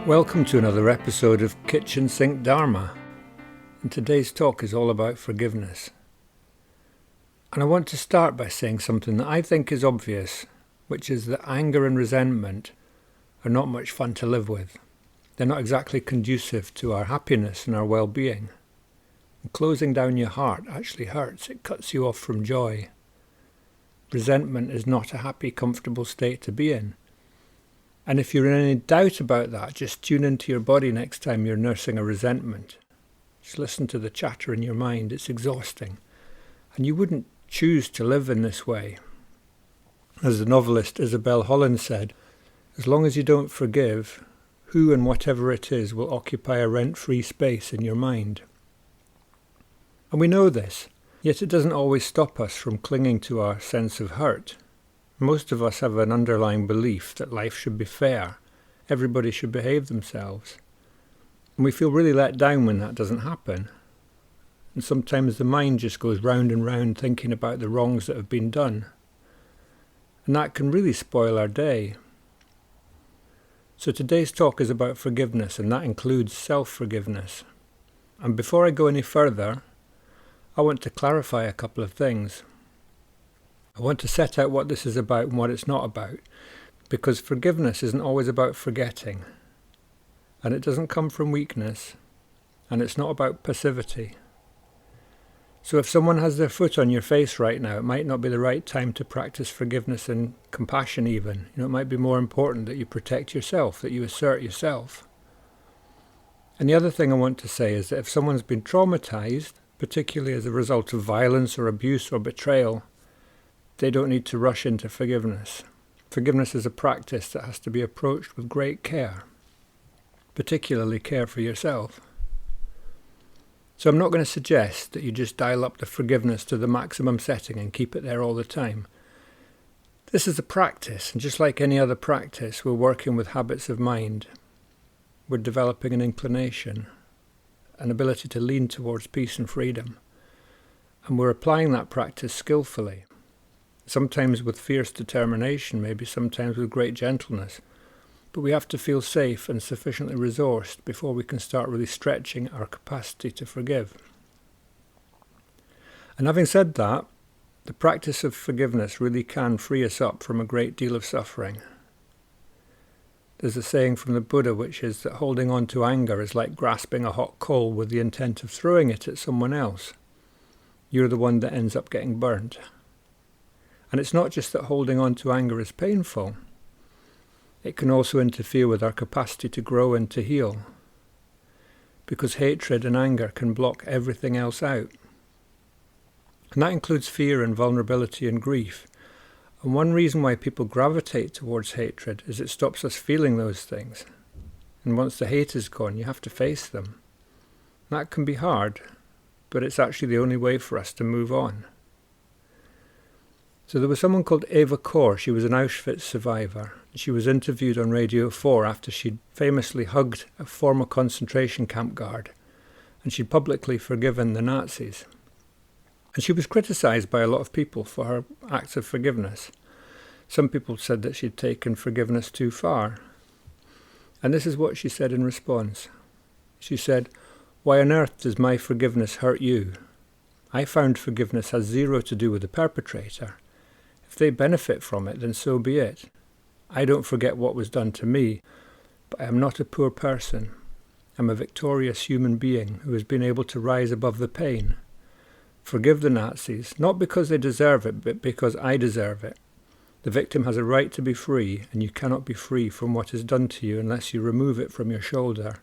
Welcome to another episode of Kitchen Sink Dharma, and today's talk is all about forgiveness. And I want to start by saying something that I think is obvious, which is that anger and resentment are not much fun to live with. They're not exactly conducive to our happiness and our well-being. And closing down your heart actually hurts. It cuts you off from joy. Resentment is not a happy, comfortable state to be in. And if you're in any doubt about that, just tune into your body next time you're nursing a resentment. Just listen to the chatter in your mind. It's exhausting. And you wouldn't choose to live in this way. As the novelist Isabel Holland said, as long as you don't forgive, who and whatever it is will occupy a rent-free space in your mind. And we know this, yet it doesn't always stop us from clinging to our sense of hurt. Most of us have an underlying belief that life should be fair, everybody should behave themselves. And we feel really let down when that doesn't happen. And sometimes the mind just goes round and round thinking about the wrongs that have been done. And that can really spoil our day. So today's talk is about forgiveness, and that includes self-forgiveness. And before I go any further, I want to clarify a couple of things. I want to set out what this is about and what it's not about, because forgiveness isn't always about forgetting, and it doesn't come from weakness, and it's not about passivity. So if someone has their foot on your face right now, it might not be the right time to practice forgiveness and compassion even. It might be more important that you protect yourself, that you assert yourself. And the other thing I want to say is that if someone's been traumatized, particularly as a result of violence or abuse or betrayal, they don't need to rush into forgiveness. Forgiveness is a practice that has to be approached with great care, particularly care for yourself. So I'm not going to suggest that you just dial up the forgiveness to the maximum setting and keep it there all the time. This is a practice, and just like any other practice, we're working with habits of mind. We're developing an inclination, an ability to lean towards peace and freedom. And we're applying that practice skillfully. Sometimes with fierce determination, maybe sometimes with great gentleness. But we have to feel safe and sufficiently resourced before we can start really stretching our capacity to forgive. And having said that, the practice of forgiveness really can free us up from a great deal of suffering. There's a saying from the Buddha which is that holding on to anger is like grasping a hot coal with the intent of throwing it at someone else. You're the one that ends up getting burnt. And it's not just that holding on to anger is painful. It can also interfere with our capacity to grow and to heal. Because hatred and anger can block everything else out. And that includes fear and vulnerability and grief. And one reason why people gravitate towards hatred is it stops us feeling those things. And once the hate is gone, you have to face them. That can be hard, but it's actually the only way for us to move on. So there was someone called Eva Kor. She was an Auschwitz survivor. She was interviewed on Radio 4 after she'd famously hugged a former concentration camp guard, and she'd publicly forgiven the Nazis. And she was criticised by a lot of people for her acts of forgiveness. Some people said that she'd taken forgiveness too far. And this is what she said in response. She said, "Why on earth does my forgiveness hurt you? I found forgiveness has zero to do with the perpetrator. If they benefit from it, then so be it. I don't forget what was done to me, but I am not a poor person. I'm a victorious human being who has been able to rise above the pain. Forgive the Nazis, not because they deserve it, but because I deserve it. The victim has a right to be free, and you cannot be free from what is done to you unless you remove it from your shoulder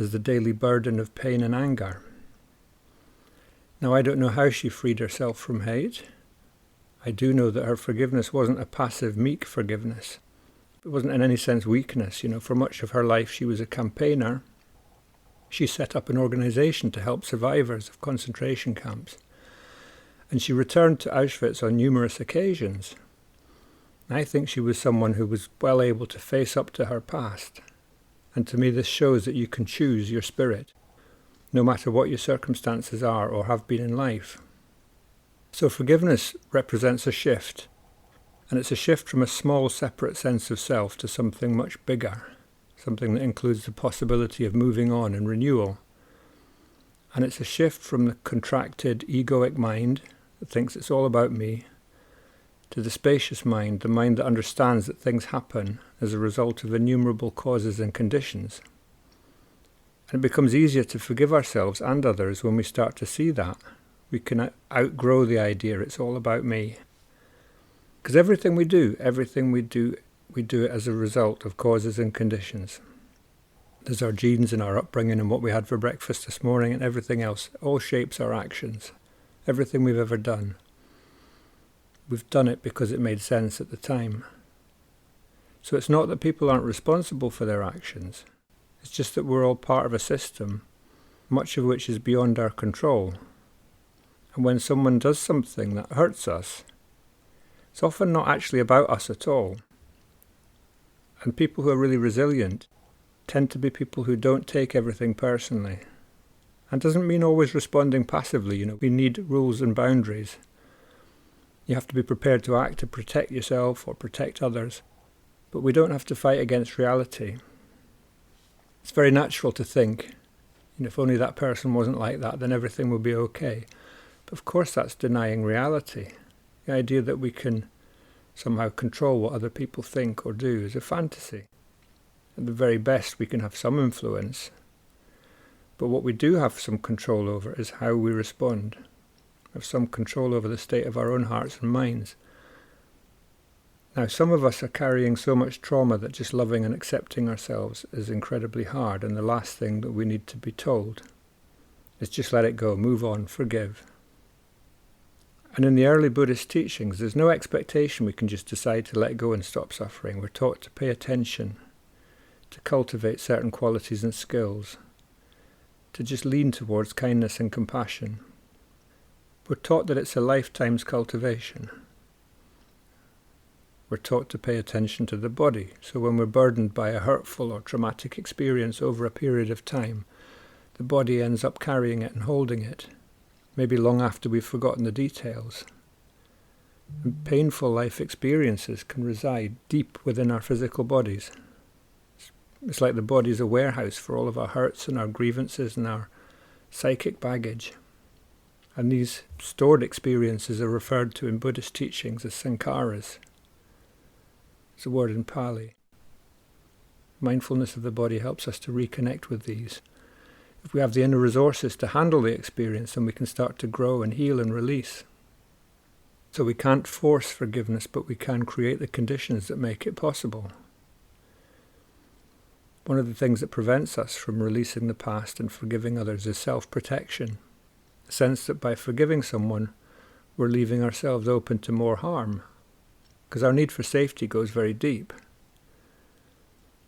as the daily burden of pain and anger." Now, I don't know how she freed herself from hate. I do know that her forgiveness wasn't a passive, meek forgiveness. It wasn't in any sense weakness. For much of her life she was a campaigner. She set up an organization to help survivors of concentration camps. And she returned to Auschwitz on numerous occasions. I think she was someone who was well able to face up to her past. And to me this shows that you can choose your spirit, no matter what your circumstances are or have been in life. So forgiveness represents a shift, and it's a shift from a small separate sense of self to something much bigger. something that includes the possibility of moving on and renewal. And it's a shift from the contracted egoic mind that thinks it's all about me, to the spacious mind, the mind that understands that things happen as a result of innumerable causes and conditions. And it becomes easier to forgive ourselves and others when we start to see that. We can outgrow the idea it's all about me. Because everything we do it as a result of causes and conditions. There's our genes and our upbringing and what we had for breakfast this morning and everything else. It all shapes our actions. Everything we've ever done. We've done it because it made sense at the time. So it's not that people aren't responsible for their actions. It's just that we're all part of a system, much of which is beyond our control. And when someone does something that hurts us, it's often not actually about us at all. And people who are really resilient tend to be people who don't take everything personally. And doesn't mean always responding passively. We need rules and boundaries. You have to be prepared to act to protect yourself or protect others. But we don't have to fight against reality. It's very natural to think, if only that person wasn't like that, then everything would be okay. But of course that's denying reality. The idea that we can somehow control what other people think or do is a fantasy. At the very best, we can have some influence. But what we do have some control over is how we respond. We have some control over the state of our own hearts and minds. Now, some of us are carrying so much trauma that just loving and accepting ourselves is incredibly hard, and the last thing that we need to be told is just let it go, move on, forgive. And in the early Buddhist teachings, there's no expectation we can just decide to let go and stop suffering. We're taught to pay attention, to cultivate certain qualities and skills, to just lean towards kindness and compassion. We're taught that it's a lifetime's cultivation. We're taught to pay attention to the body, so when we're burdened by a hurtful or traumatic experience over a period of time, the body ends up carrying it and holding it, maybe long after we've forgotten the details. And painful life experiences can reside deep within our physical bodies. It's like the body's a warehouse for all of our hurts and our grievances and our psychic baggage. And these stored experiences are referred to in Buddhist teachings as sankharas. It's a word in Pali. Mindfulness of the body helps us to reconnect with these. If we have the inner resources to handle the experience, then we can start to grow and heal and release. So we can't force forgiveness, but we can create the conditions that make it possible. One of the things that prevents us from releasing the past and forgiving others is self-protection. The sense that by forgiving someone, we're leaving ourselves open to more harm, because our need for safety goes very deep.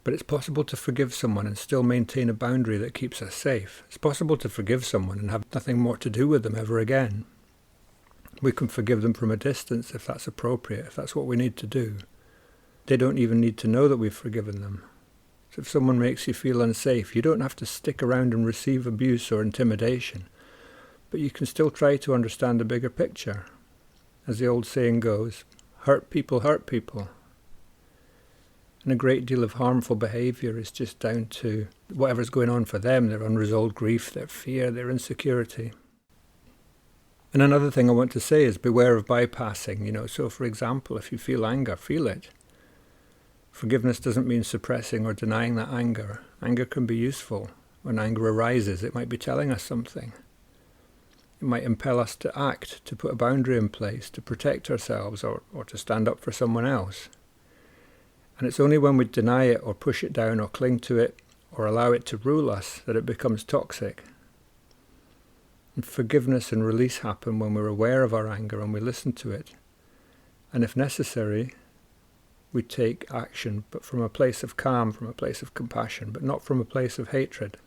But it's possible to forgive someone and still maintain a boundary that keeps us safe. It's possible to forgive someone and have nothing more to do with them ever again. We can forgive them from a distance if that's appropriate, if that's what we need to do. They don't even need to know that we've forgiven them. So if someone makes you feel unsafe, you don't have to stick around and receive abuse or intimidation. But you can still try to understand the bigger picture. As the old saying goes, hurt people hurt people. And a great deal of harmful behaviour is just down to whatever's going on for them, their unresolved grief, their fear, their insecurity. And another thing I want to say is beware of bypassing, So for example, if you feel anger, feel it. Forgiveness doesn't mean suppressing or denying that anger. Anger can be useful. When anger arises, it might be telling us something. It might impel us to act, to put a boundary in place, to protect ourselves or to stand up for someone else. And it's only when we deny it or push it down or cling to it or allow it to rule us that it becomes toxic. And forgiveness and release happen when we're aware of our anger and we listen to it. And if necessary, we take action, but from a place of calm, from a place of compassion, but not from a place of hatred.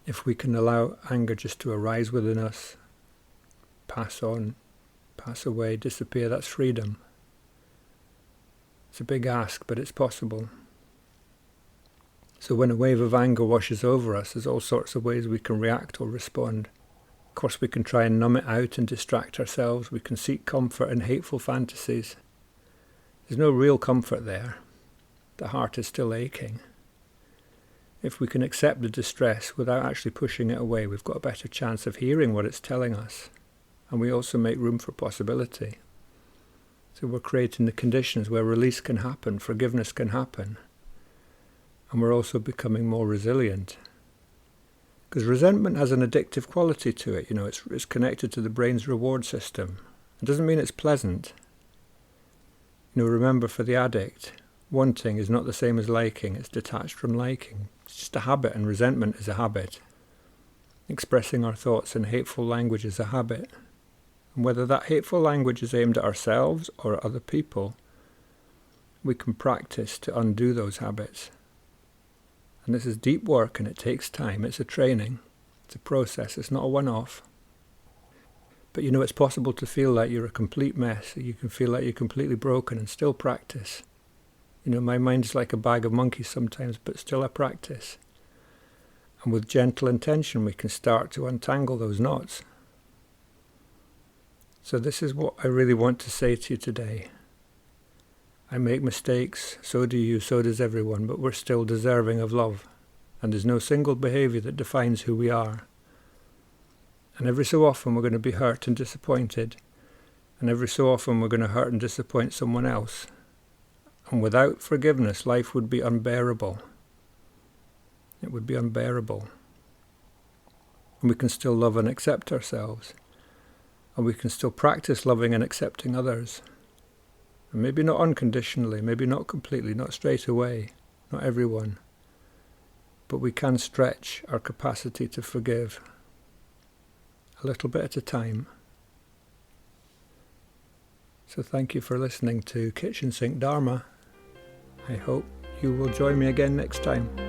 If we can allow anger just to arise within us, pass on, pass away, disappear, that's freedom. It's a big ask, but it's possible. So when a wave of anger washes over us, there's all sorts of ways we can react or respond. Of course, we can try and numb it out and distract ourselves. We can seek comfort in hateful fantasies. There's no real comfort there. The heart is still aching. If we can accept the distress without actually pushing it away, we've got a better chance of hearing what it's telling us. And we also make room for possibility. So we're creating the conditions where release can happen, forgiveness can happen. And we're also becoming more resilient. Because resentment has an addictive quality to it. It's connected to the brain's reward system. It doesn't mean it's pleasant. Remember, for the addict, wanting is not the same as liking. It's detached from liking. It's just a habit, and resentment is a habit. Expressing our thoughts in hateful language is a habit. And whether that hateful language is aimed at ourselves or at other people, we can practice to undo those habits. And this is deep work, and it takes time. It's a training. It's a process. It's not a one-off. But it's possible to feel like you're a complete mess. You can feel like you're completely broken and still practice. My mind is like a bag of monkeys sometimes, but still I practice. And with gentle intention, we can start to untangle those knots. So this is what I really want to say to you today. I make mistakes, so do you, so does everyone, but we're still deserving of love. And there's no single behaviour that defines who we are. And every so often we're going to be hurt and disappointed. And every so often we're going to hurt and disappoint someone else. And without forgiveness, life would be unbearable. It would be unbearable. And we can still love and accept ourselves. And we can still practice loving and accepting others. And maybe not unconditionally, maybe not completely, not straight away, not everyone. But we can stretch our capacity to forgive a little bit at a time. So thank you for listening to Kitchen Sink Dharma. I hope you will join me again next time.